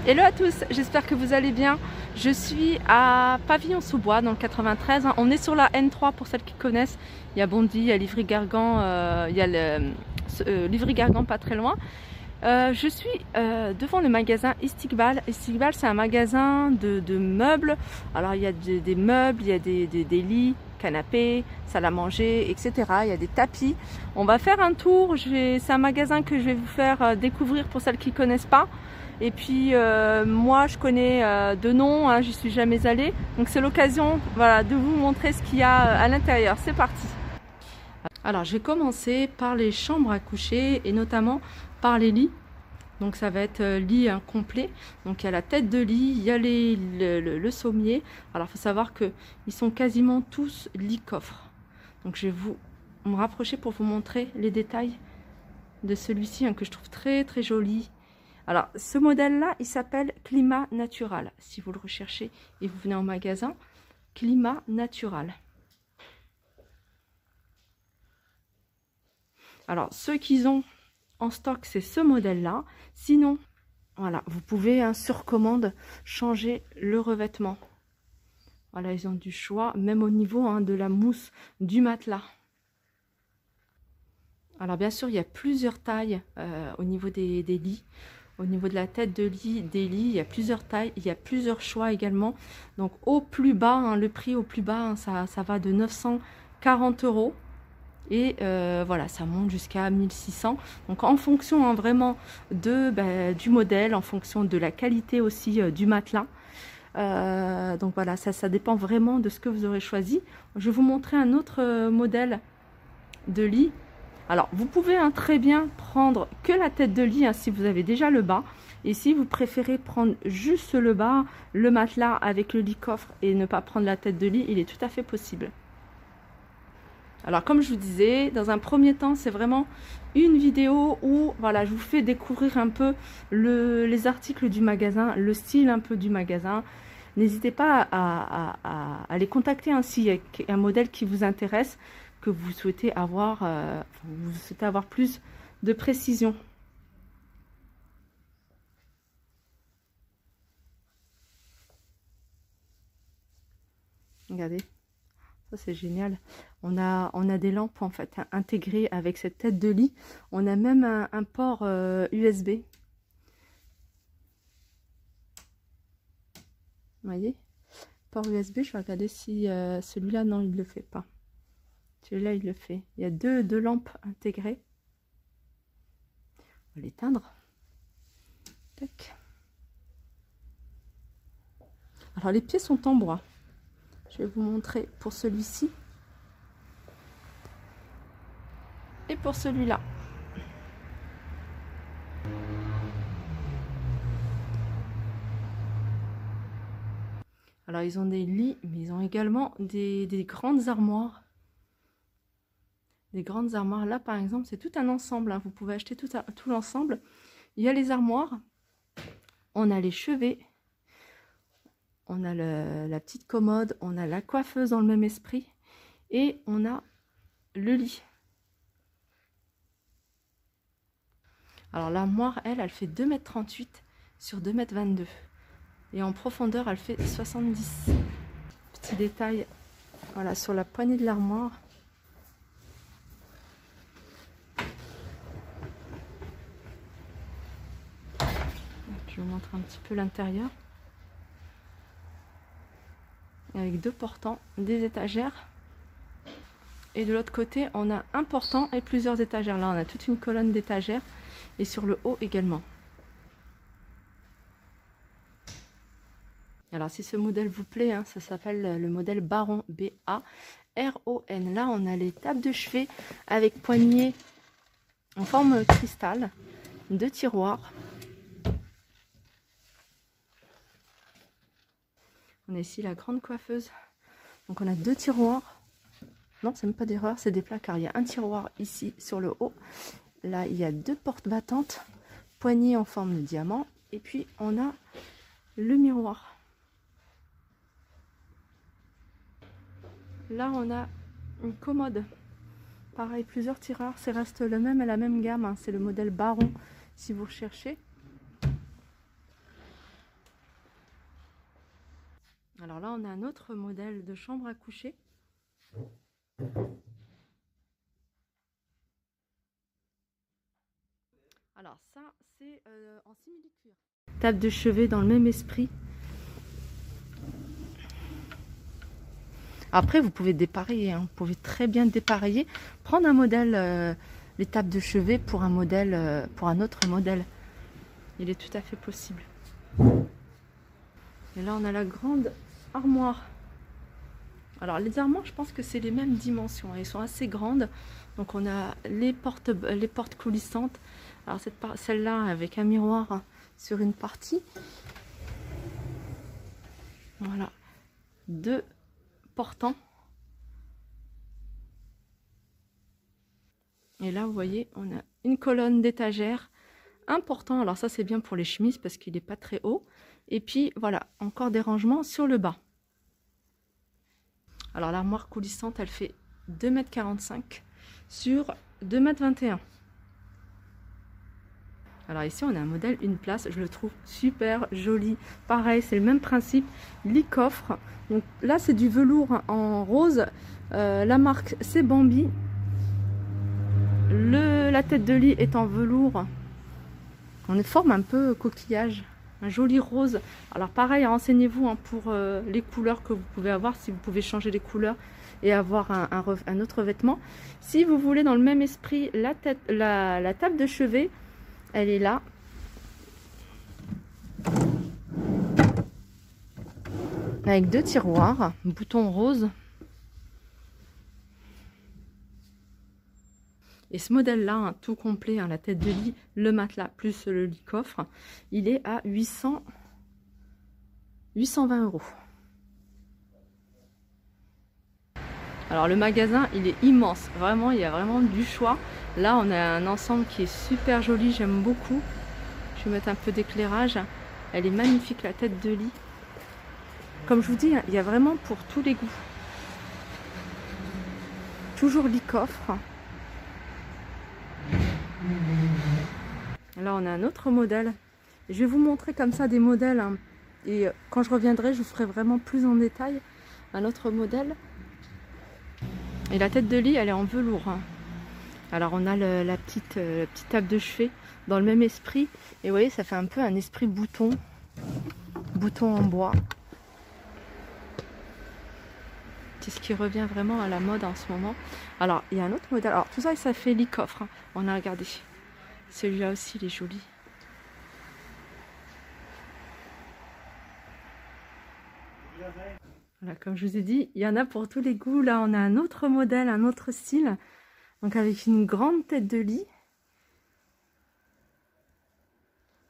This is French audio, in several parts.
Hello à tous, j'espère que vous allez bien. Je suis à Pavillon-sous-Bois dans le 93. On est sur la N3 pour celles qui connaissent. Il y a Bondy, il y a Livry-Gargan, il y a Livry-Gargan pas très loin. Je suis devant le magasin Istiqbal. Istiqbal, c'est un magasin de meubles. Alors il y a des meubles, il y a des lits, canapés, salle à manger, etc. Il y a des tapis. On va faire un tour. C'est un magasin que je vais vous faire découvrir pour celles qui ne connaissent pas. Et puis moi je connais de nom, hein, j'y suis jamais allée. Donc c'est l'occasion, voilà, de vous montrer ce qu'il y a à l'intérieur. C'est parti. Alors je vais commencer par les chambres à coucher et notamment par les lits. Donc ça va être lit complet. Donc il y a la tête de lit, il y a le sommier. Alors il faut savoir que ils sont quasiment tous lit coffres. Donc je vais me rapprocher pour vous montrer les détails de celui-ci hein, que je trouve très très joli. Alors, ce modèle-là, il s'appelle Climat Natural. Si vous le recherchez et vous venez en magasin, Climat Natural. Alors, ceux qu'ils ont en stock, c'est ce modèle-là. Sinon, voilà, vous pouvez, hein, sur commande, changer le revêtement. Voilà, ils ont du choix, même au niveau hein, de la mousse du matelas. Alors, bien sûr, il y a plusieurs tailles au niveau des lits. Au niveau de la tête de lit, des lits, il y a plusieurs tailles, il y a plusieurs choix également. Donc au plus bas, hein, le prix au plus bas, hein, ça va de 940 €. Et voilà, ça monte jusqu'à 1600. Donc en fonction hein, vraiment du modèle, en fonction de la qualité aussi du matelas. Donc voilà, ça dépend vraiment de ce que vous aurez choisi. Je vais vous montrer un autre modèle de lit. Alors, vous pouvez hein, très bien prendre que la tête de lit hein, si vous avez déjà le bas. Et si vous préférez prendre juste le bas, le matelas avec le lit coffre et ne pas prendre la tête de lit, il est tout à fait possible. Alors, comme je vous disais, dans un premier temps, c'est vraiment une vidéo où voilà, je vous fais découvrir un peu les articles du magasin, le style un peu du magasin. N'hésitez pas à les contacter hein, s'il y a un modèle qui vous intéresse, que vous souhaitez avoir plus de précision. Regardez, ça c'est génial. On a des lampes en fait intégrées avec cette tête de lit. On a même un port USB. Vous voyez, port USB. Je vais regarder si celui-là, non, il ne le fait pas. Celui-là, il le fait. Il y a deux lampes intégrées. On va l'éteindre. Tac. Alors, les pieds sont en bois. Je vais vous montrer pour celui-ci. Et pour celui-là. Alors, ils ont des lits, mais ils ont également des grandes armoires. Des grandes armoires. Là, par exemple, c'est tout un ensemble. Hein. Vous pouvez acheter tout l'ensemble. Il y a les armoires. On a les chevets. On a la petite commode. On a la coiffeuse dans le même esprit. Et on a le lit. Alors, l'armoire, elle fait 2,38 m sur 2,22 m. Et en profondeur, elle fait 70. Petit détail, voilà, sur la poignée de l'armoire. Je vous montre un petit peu l'intérieur. Avec deux portants, des étagères. Et de l'autre côté, on a un portant et plusieurs étagères. Là, on a toute une colonne d'étagères. Et sur le haut également. Alors, si ce modèle vous plaît, hein, ça s'appelle le modèle Baron, B-A-R-O-N. Là, on a les tables de chevet avec poignée en forme cristal, deux tiroirs. On a ici la grande coiffeuse. Donc, on a deux tiroirs. Non, c'est même pas d'erreur, c'est des placards. Il y a un tiroir ici sur le haut. Là, il y a deux portes battantes, poignées en forme de diamant. Et puis, on a le miroir. Là, on a une commode. Pareil, plusieurs tireurs. C'est reste le même à la même gamme. Hein. C'est le modèle Baron, si vous recherchez. Alors là, on a un autre modèle de chambre à coucher. Alors ça, c'est en simili-cuir. Table de chevet dans le même esprit. Après, vous pouvez dépareiller, hein. Vous pouvez très bien dépareiller, prendre un modèle, les tables de chevet pour un modèle, pour un autre modèle. Il est tout à fait possible. Et là, on a la grande armoire. Alors, les armoires, je pense que c'est les mêmes dimensions. Elles sont assez grandes. Donc, on a les portes coulissantes. Alors, celle-là, avec un miroir sur une partie. Voilà. 2 portants. Et là, vous voyez, on a une colonne d'étagère. Un portant. Alors, ça, c'est bien pour les chemises parce qu'il n'est pas très haut. Et puis, voilà, encore des rangements sur le bas. Alors l'armoire coulissante, elle fait 2,45 m sur 2,21 m. Alors ici, on a un modèle une place, je le trouve super joli. Pareil, c'est le même principe, lit coffre. Donc là, c'est du velours en rose. La marque, c'est Bambi. La tête de lit est en velours. On forme un peu coquillage. Un joli rose. Alors pareil, renseignez-vous hein, pour les couleurs que vous pouvez avoir, si vous pouvez changer les couleurs et avoir un autre vêtement. Si vous voulez dans le même esprit, la table de chevet, elle est là. Avec 2 tiroirs, bouton rose. Et ce modèle-là, hein, tout complet, hein, la tête de lit, le matelas plus le lit coffre, il est à 820 €. Alors le magasin, il est immense. Vraiment, il y a vraiment du choix. Là, on a un ensemble qui est super joli, j'aime beaucoup. Je vais mettre un peu d'éclairage. Elle est magnifique, la tête de lit. Comme je vous dis, il y a vraiment pour tous les goûts. Toujours lit coffre. Là, on a un autre modèle. Je vais vous montrer comme ça des modèles. Hein. Et quand je reviendrai, je vous ferai vraiment plus en détail un autre modèle. Et la tête de lit, elle est en velours. Hein. Alors, on a la petite table de chevet dans le même esprit. Et vous voyez, ça fait un peu un esprit bouton. Bouton en bois. C'est ce qui revient vraiment à la mode en ce moment. Alors, il y a un autre modèle. Alors, tout ça, ça fait lit coffre. Hein. On a regardé. Celui-là aussi, il est joli. Voilà, comme je vous ai dit, il y en a pour tous les goûts. Là, on a un autre modèle, un autre style. Donc, avec une grande tête de lit.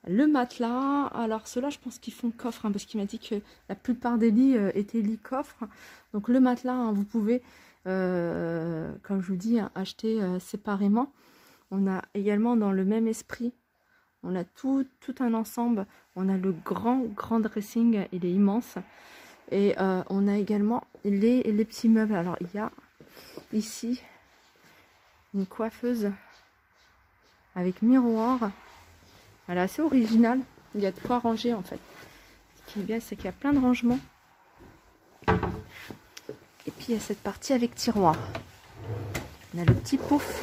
Le matelas. Alors, ceux-là, je pense qu'ils font coffre. Hein, parce qu'il m'a dit que la plupart des lits étaient lits coffre. Donc, le matelas, hein, vous pouvez, comme je vous dis, hein, acheter séparément. On a également dans le même esprit, on a tout un ensemble. On a le grand dressing, il est immense. Et on a également les petits meubles. Alors il y a ici une coiffeuse avec miroir. Elle est assez originale. Il y a de quoi ranger en fait. Ce qui est bien, c'est qu'il y a plein de rangements. Et puis il y a cette partie avec tiroir. On a le petit pouf.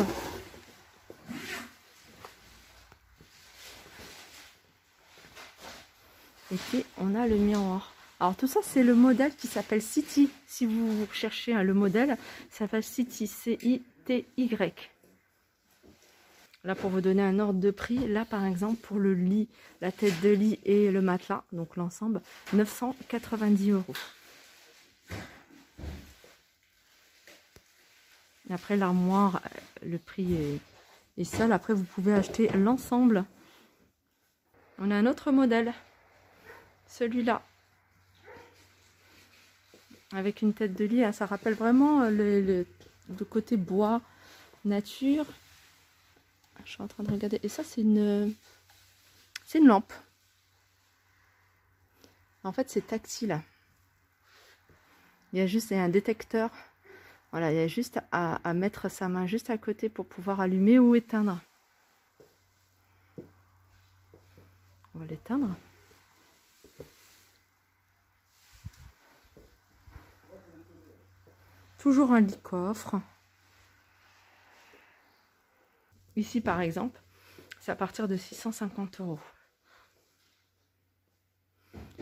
Et puis on a le miroir. Alors tout ça c'est le modèle qui s'appelle City. Si vous cherchez le modèle, ça s'appelle City, C-I-T-Y. Là pour vous donner un ordre de prix, là par exemple pour le lit, la tête de lit et le matelas, donc l'ensemble, 990 €. Après l'armoire, le prix est seul. Après vous pouvez acheter l'ensemble. On a un autre modèle. Celui-là, avec une tête de lit, hein, ça rappelle vraiment le côté bois, nature. Je suis en train de regarder. Et ça, c'est une lampe. En fait, c'est tactile. Il y a juste un détecteur. Voilà, il y a juste à mettre sa main juste à côté pour pouvoir allumer ou éteindre. On va l'éteindre. toujours un lit coffre. Ici par exemple, c'est à partir de 650 €.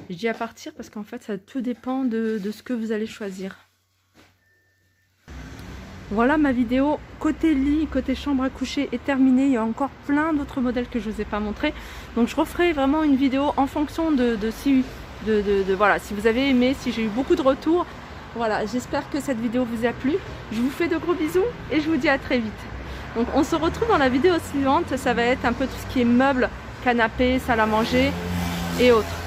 Je dis à partir parce qu'en fait ça tout dépend de ce que vous allez choisir. Voilà, ma vidéo côté lit, côté chambre à coucher est terminée. Il y a encore plein d'autres modèles que je ne vous ai pas montré. Donc je referai vraiment une vidéo en fonction voilà, si vous avez aimé, si j'ai eu beaucoup de retours. Voilà, j'espère que cette vidéo vous a plu. Je vous fais de gros bisous et je vous dis à très vite. Donc on se retrouve dans la vidéo suivante. Ça va être un peu tout ce qui est meubles, canapé, salle à manger et autres.